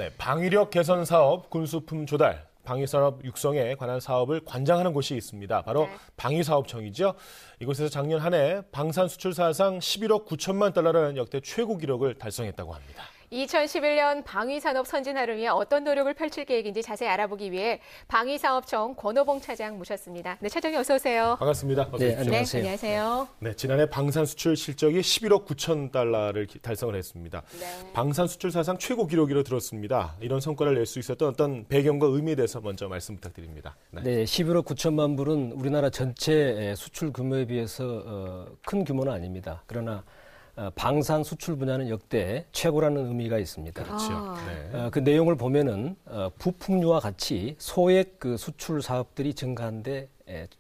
네, 방위력 개선 사업, 군수품 조달, 방위산업 육성에 관한 사업을 관장하는 곳이 있습니다. 바로 방위사업청이죠. 이곳에서 작년 한 해 방산 수출 사상 11억 9천만 달러라는 역대 최고 기록을 달성했다고 합니다. 2011년 방위산업 선진화를 위해 어떤 노력을 펼칠 계획인지 자세히 알아보기 위해 방위사업청 권호봉 차장 모셨습니다. 네, 차장님 어서 오세요. 반갑습니다. 어서 네, 오십시오. 안녕하세요. 네, 지난해 방산 수출 실적이 11억 9천 달러를 달성을 했습니다. 네. 방산 수출 사상 최고 기록으로 들었습니다. 이런 성과를 낼 수 있었던 어떤 배경과 의미에 대해서 먼저 말씀 부탁드립니다. 네, 11억 9천만 불은 우리나라 전체 수출 규모에 비해서 큰 규모는 아닙니다. 그러나 방산 수출 분야는 역대 최고라는 의미가 있습니다. 그렇죠. 네. 그 내용을 보면은 부품류와 같이 소액 그 수출 사업들이 증가한데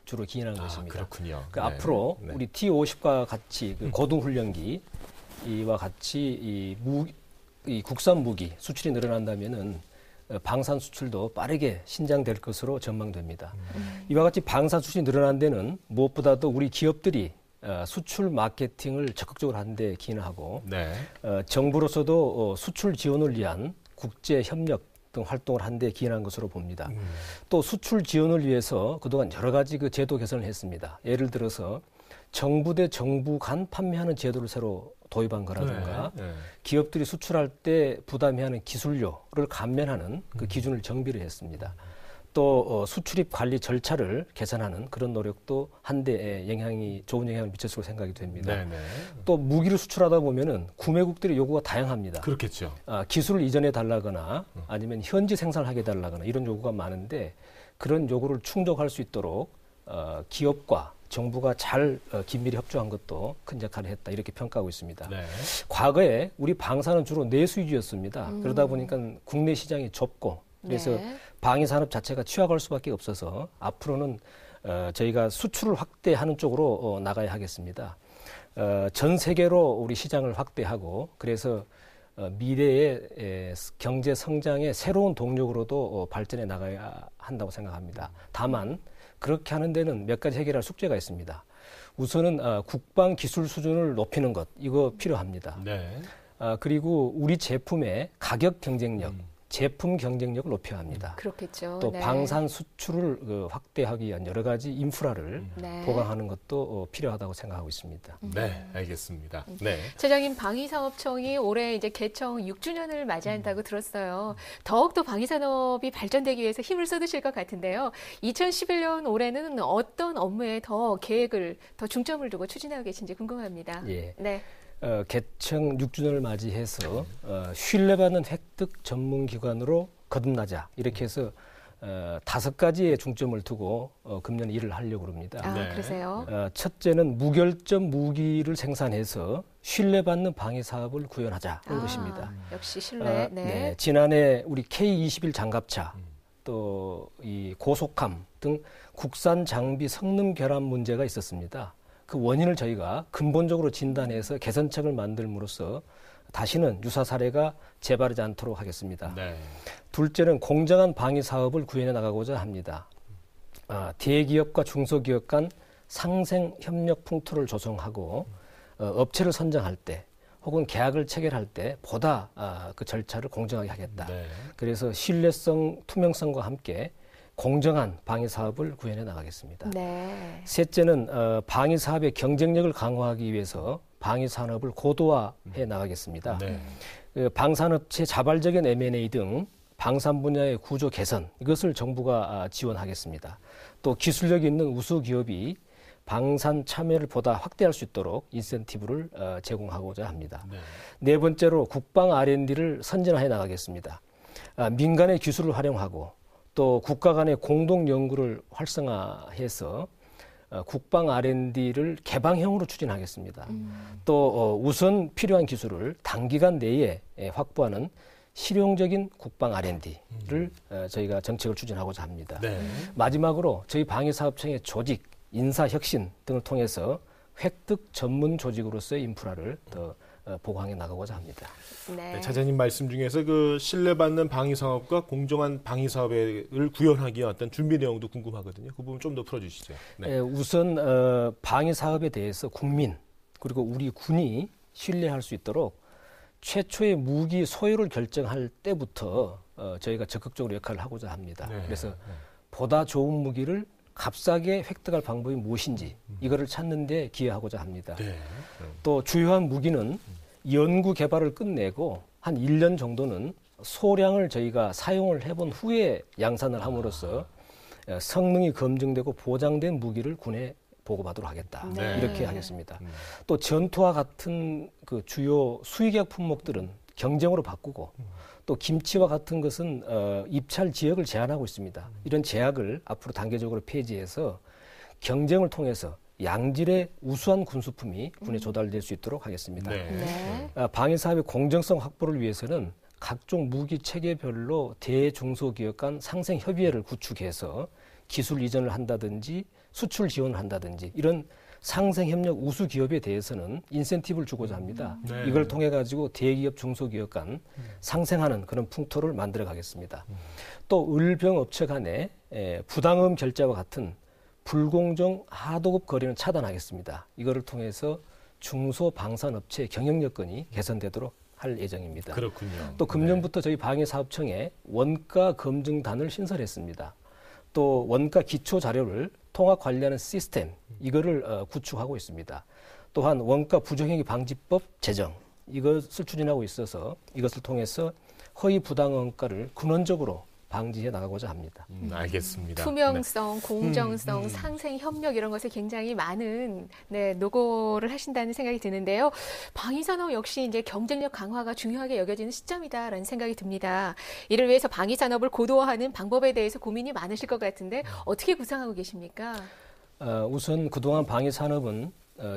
주로 기인하는 것입니다. 그렇군요. 그 네. 앞으로 네. 우리 T-50과 같이 그 고등훈련기 이와 같이 이 국산 무기 수출이 늘어난다면은 방산 수출도 빠르게 신장될 것으로 전망됩니다. 이와 같이 방산 수출이 늘어난 데는 무엇보다도 우리 기업들이 수출 마케팅을 적극적으로 하는 데 기인하고 네. 정부로서도 수출 지원을 위한 국제 협력 등 활동을 하는 데 기인한 것으로 봅니다. 또 수출 지원을 위해서 그동안 여러 가지 그 제도 개선을 했습니다. 예를 들어서 정부 대 정부 간 판매하는 제도를 새로 도입한 거라든가 네. 기업들이 수출할 때 부담해야 하는 기술료를 감면하는 그 기준을 정비를 했습니다. 또 수출입 관리 절차를 개선하는 그런 노력도 한데 좋은 영향을 미쳤을 생각이 됩니다. 네, 네. 또 무기를 수출하다 보면은 구매국들의 요구가 다양합니다. 그렇겠죠. 기술을 이전해 달라거나 아니면 현지 생산을 하게 달라거나 이런 요구가 많은데 그런 요구를 충족할 수 있도록 기업과 정부가 잘 긴밀히 협조한 것도 큰 역할을 했다 이렇게 평가하고 있습니다. 네. 과거에 우리 방산은 주로 내수 위주였습니다. 그러다 보니까 국내 시장이 좁고 그래서 네. 방위산업 자체가 취약할 수밖에 없어서 앞으로는 저희가 수출을 확대하는 쪽으로 나가야 하겠습니다. 전 세계로 우리 시장을 확대하고 그래서 미래의 경제 성장의 새로운 동력으로도 발전해 나가야 한다고 생각합니다. 다만 그렇게 하는 데는 몇 가지 해결할 숙제가 있습니다. 우선은 국방 기술 수준을 높이는 것 이거 필요합니다. 네. 그리고 우리 제품의 가격 경쟁력 제품 경쟁력을 높여야 합니다. 그렇겠죠. 또 네. 방산 수출을 확대하기 위한 여러 가지 인프라를 네. 보강하는 것도 필요하다고 생각하고 있습니다. 네, 알겠습니다. 네. 차장님, 방위사업청이 올해 이제 개청 6주년을 맞이한다고 들었어요. 더욱더 방위산업이 발전되기 위해서 힘을 쏟으실 것 같은데요. 2011년 올해는 어떤 업무에 더 계획을, 더 중점을 두고 추진하고 계신지 궁금합니다. 예. 네. 개청 6주년을 맞이해서 신뢰받는 획득 전문기관으로 거듭나자 이렇게 해서 5가지의 중점을 두고 금년 일을 하려고 합니다. 네. 그러세요? 첫째는 무결점 무기를 생산해서 신뢰받는 방위사업을 구현하자는 것입니다. 역시 신뢰. 네. 지난해 우리 K-21 장갑차 또 이 고속함 등 국산 장비 성능 결함 문제가 있었습니다. 그 원인을 저희가 근본적으로 진단해서 개선책을 만들므로써 다시는 유사 사례가 재발하지 않도록 하겠습니다. 네. 둘째는 공정한 방위 사업을 구현해 나가고자 합니다. 대기업과 중소기업 간 상생 협력 풍토를 조성하고 업체를 선정할 때 혹은 계약을 체결할 때 보다 그 절차를 공정하게 하겠다. 네. 그래서 신뢰성, 투명성과 함께 공정한 방위 사업을 구현해 나가겠습니다. 네. 셋째는 방위 사업의 경쟁력을 강화하기 위해서 방위 산업을 고도화해 나가겠습니다. 네. 방산업체 자발적인 M&A 등 방산 분야의 구조 개선 이것을 정부가 지원하겠습니다. 또 기술력이 있는 우수 기업이 방산 참여를 보다 확대할 수 있도록 인센티브를 제공하고자 합니다. 네 번째로 국방 R&D를 선진화해 나가겠습니다. 민간의 기술을 활용하고 또 국가 간의 공동 연구를 활성화해서 국방 R&D를 개방형으로 추진하겠습니다. 또 우선 필요한 기술을 단기간 내에 확보하는 실용적인 국방 R&D를 저희가 정책을 추진하고자 합니다. 네. 마지막으로 저희 방위사업청의 조직, 인사혁신 등을 통해서 획득 전문 조직으로서의 인프라를 더 보강해 나가고자 합니다. 네. 네, 차장님 말씀 중에서 그 신뢰받는 방위 사업과 공정한 방위 사업을 구현하기 위한 어떤 준비 내용도 궁금하거든요. 그 부분 좀 더 풀어주시죠. 네. 우선 방위 사업에 대해서 국민 그리고 우리 군이 신뢰할 수 있도록 최초의 무기 소유를 결정할 때부터 저희가 적극적으로 역할을 하고자 합니다. 네. 그래서 보다 좋은 무기를 값싸게 획득할 방법이 무엇인지 이거를 찾는 데 기여하고자 합니다. 네. 또 주요한 무기는 연구 개발을 끝내고 한 1년 정도는 소량을 저희가 사용을 해본 후에 양산을 함으로써 성능이 검증되고 보장된 무기를 군에 보고받도록 하겠다. 네. 이렇게 하겠습니다. 또 전투와 같은 그 주요 수의계약 품목들은 경쟁으로 바꾸고 또 김치와 같은 것은 입찰 지역을 제한하고 있습니다. 이런 제약을 앞으로 단계적으로 폐지해서 경쟁을 통해서 양질의 우수한 군수품이 군에 조달될 수 있도록 하겠습니다. 네. 네. 방위 사업의 공정성 확보를 위해서는 각종 무기 체계별로 대중소기업 간 상생 협의회를 구축해서 기술 이전을 한다든지 수출 지원을 한다든지 이런 상생 협력 우수 기업에 대해서는 인센티브를 주고자 합니다. 네. 이걸 통해 가지고 대기업 중소기업 간 상생하는 그런 풍토를 만들어 가겠습니다. 또 을병 업체 간의 부당음 결제와 같은 불공정 하도급 거래는 차단하겠습니다. 이거를 통해서 중소방산업체 경영 여건이 개선되도록 할 예정입니다. 그렇군요. 또 금년부터 저희 방위사업청에 원가 검증단을 신설했습니다. 또 원가 기초 자료를 통합 관리하는 시스템 이거를 구축하고 있습니다. 또한 원가 부정행위 방지법 제정 이것을 추진하고 있어서 이것을 통해서 허위 부당 원가를 근원적으로 방지해 나가고자 합니다. 알겠습니다. 투명성, 공정성, 상생 협력 이런 것에 굉장히 많은 노고를 하신다는 생각이 드는데요. 방위산업 역시 이제 경쟁력 강화가 중요하게 여겨지는 시점이다라는 생각이 듭니다. 이를 위해서 방위산업을 고도화하는 방법에 대해서 고민이 많으실 것 같은데 어떻게 구상하고 계십니까? 우선 그동안 방위산업은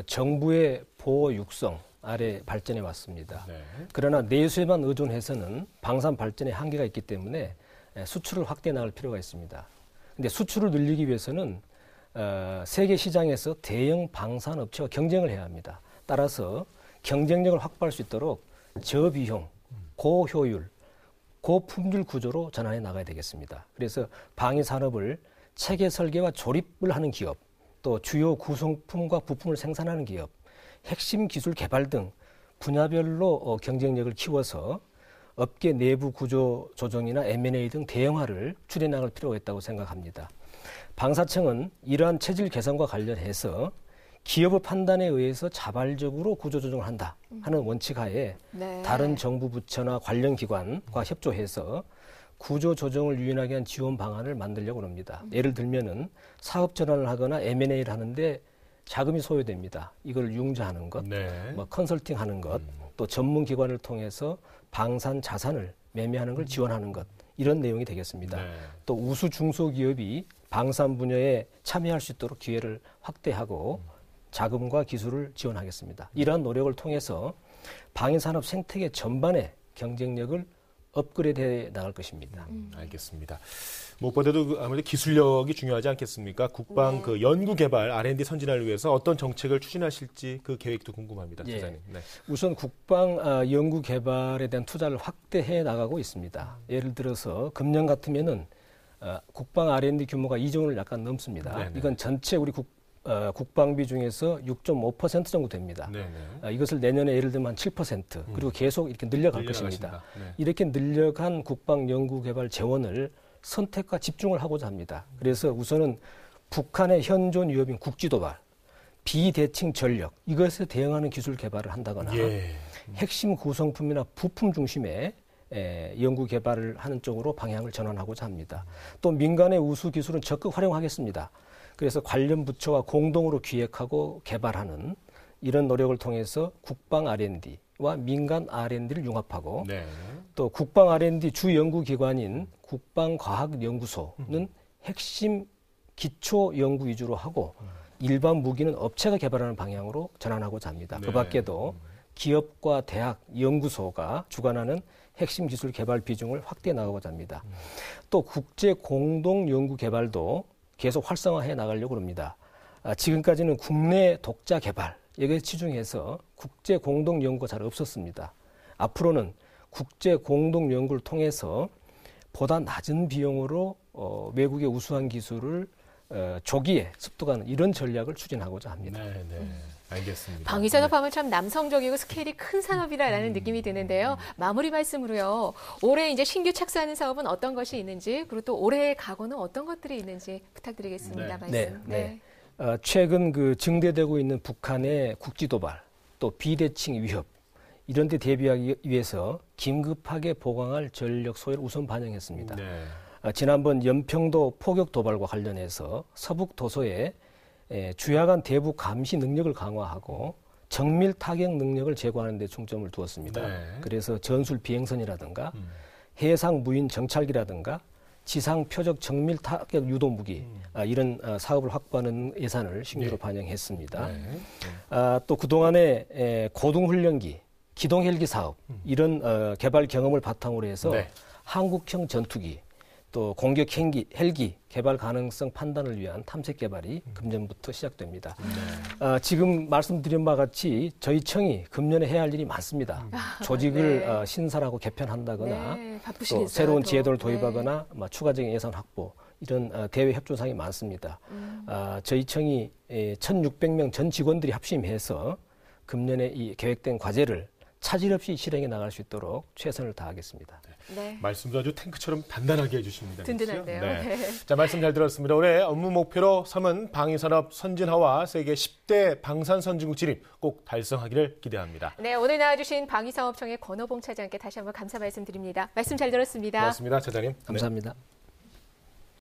정부의 보호 육성 아래 발전해 왔습니다. 네. 그러나 내수에만 의존해서는 방산 발전에 한계가 있기 때문에 수출을 확대해 나갈 필요가 있습니다. 근데 수출을 늘리기 위해서는 세계 시장에서 대형 방산 업체와 경쟁을 해야 합니다. 따라서 경쟁력을 확보할 수 있도록 저비용, 고효율, 고품질 구조로 전환해 나가야 되겠습니다. 그래서 방위 산업을 체계 설계와 조립을 하는 기업, 또 주요 구성품과 부품을 생산하는 기업, 핵심 기술 개발 등 분야별로 경쟁력을 키워서 업계 내부 구조 조정이나 M&A 등 대형화를 추진해 나갈 필요가 있다고 생각합니다. 방사청은 이러한 체질 개선과 관련해서 기업의 판단에 의해서 자발적으로 구조 조정을 한다 하는 원칙 하에 네. 다른 정부 부처나 관련 기관과 협조해서 구조 조정을 유인하게 한 지원 방안을 만들려고 합니다. 예를 들면은 사업 전환을 하거나 M&A를 하는데 자금이 소요됩니다. 이걸 융자하는 것, 네. 뭐 컨설팅하는 것, 또 전문 기관을 통해서 방산 자산을 매매하는 걸 지원하는 것 이런 내용이 되겠습니다. 네. 또 우수 중소기업이 방산 분야에 참여할 수 있도록 기회를 확대하고 자금과 기술을 지원하겠습니다. 이러한 노력을 통해서 방위산업 생태계 전반의 경쟁력을 업그레이드해 나갈 것입니다. 알겠습니다. 무엇보다도 아무래도 기술력이 중요하지 않겠습니까? 국방 네. 그 연구 개발 R&D 선진화를 위해서 어떤 정책을 추진하실지 그 계획도 궁금합니다, 예. 기자님. 네. 우선 국방 연구 개발에 대한 투자를 확대해 나가고 있습니다. 예를 들어서 금년 같으면은 국방 R&D 규모가 2조 원을 약간 넘습니다. 네네. 이건 전체 우리 국방비 중에서 6.5% 정도 됩니다. 네네. 이것을 내년에 예를 들면 한 7% 그리고 계속 이렇게 늘려갈 것입니다. 네. 이렇게 늘려간 국방 연구 개발 재원을 선택과 집중을 하고자 합니다. 그래서 우선은 북한의 현존 위협인 국지도발, 비대칭 전력 이것에 대응하는 기술 개발을 한다거나 예. 핵심 구성품이나 부품 중심의 연구 개발을 하는 쪽으로 방향을 전환하고자 합니다. 또 민간의 우수 기술은 적극 활용하겠습니다. 그래서 관련 부처와 공동으로 기획하고 개발하는 이런 노력을 통해서 국방 R&D와 민간 R&D를 융합하고 네. 또 국방 R&D 주 연구기관인 국방과학연구소는 핵심 기초 연구 위주로 하고 일반 무기는 업체가 개발하는 방향으로 전환하고자 합니다. 네. 그 밖에도 기업과 대학, 연구소가 주관하는 핵심 기술 개발 비중을 확대해 나가고자 합니다. 또 국제 공동 연구 개발도 계속 활성화해 나가려고 합니다. 지금까지는 국내 독자 개발, 여기에 치중해서 국제 공동 연구가 잘 없었습니다. 앞으로는 국제 공동 연구를 통해서 보다 낮은 비용으로 외국의 우수한 기술을 조기에 습득하는 이런 전략을 추진하고자 합니다. 네, 네. 알겠습니다. 방위산업하면 참 남성적이고 스케일이 큰 산업이라는 느낌이 드는데요. 마무리 말씀으로요. 올해 이제 신규 착수하는 사업은 어떤 것이 있는지, 그리고 또 올해의 각오는 어떤 것들이 있는지 부탁드리겠습니다. 말씀. 최근 그 증대되고 있는 북한의 국지 도발, 또 비대칭 위협 이런 데 대비하기 위해서 긴급하게 보강할 전력 소요를 우선 반영했습니다. 네. 지난번 연평도 포격 도발과 관련해서 서북 도서에 주야간 대북 감시 능력을 강화하고 정밀 타격 능력을 제고하는 데 중점을 두었습니다. 네. 그래서 전술 비행선이라든가 해상 무인 정찰기라든가 지상 표적 정밀 타격 유도 무기 이런 사업을 확보하는 예산을 신규로 반영했습니다. 네. 또 그동안에 고등훈련기, 기동헬기 사업 이런 개발 경험을 바탕으로 해서 한국형 전투기 또 공격 헬기 개발 가능성 판단을 위한 탐색 개발이 금년부터 시작됩니다. 지금 말씀드린 바와 같이 저희 청이 금년에 해야 할 일이 많습니다. 조직을 신설하고 개편한다거나 또 새로운 제도를 도입하거나 추가적인 예산 확보 이런 대외 협조상이 많습니다. 저희 청이 1,600명 전 직원들이 합심해서 금년에 이 계획된 과제를 차질 없이 실행해 나갈 수 있도록 최선을 다하겠습니다. 네. 말씀도 아주 탱크처럼 단단하게 해주십니다. 든든한데요. 네. 자, 말씀 잘 들었습니다. 올해 업무 목표로 삼은 방위산업 선진화와 세계 10대 방산 선진국 진입 꼭 달성하기를 기대합니다. 네, 오늘 나와주신 방위사업청의 권호봉 차장께 다시 한번 감사 말씀드립니다. 말씀 잘 들었습니다. 고맙습니다, 차장님. 감사합니다. 네.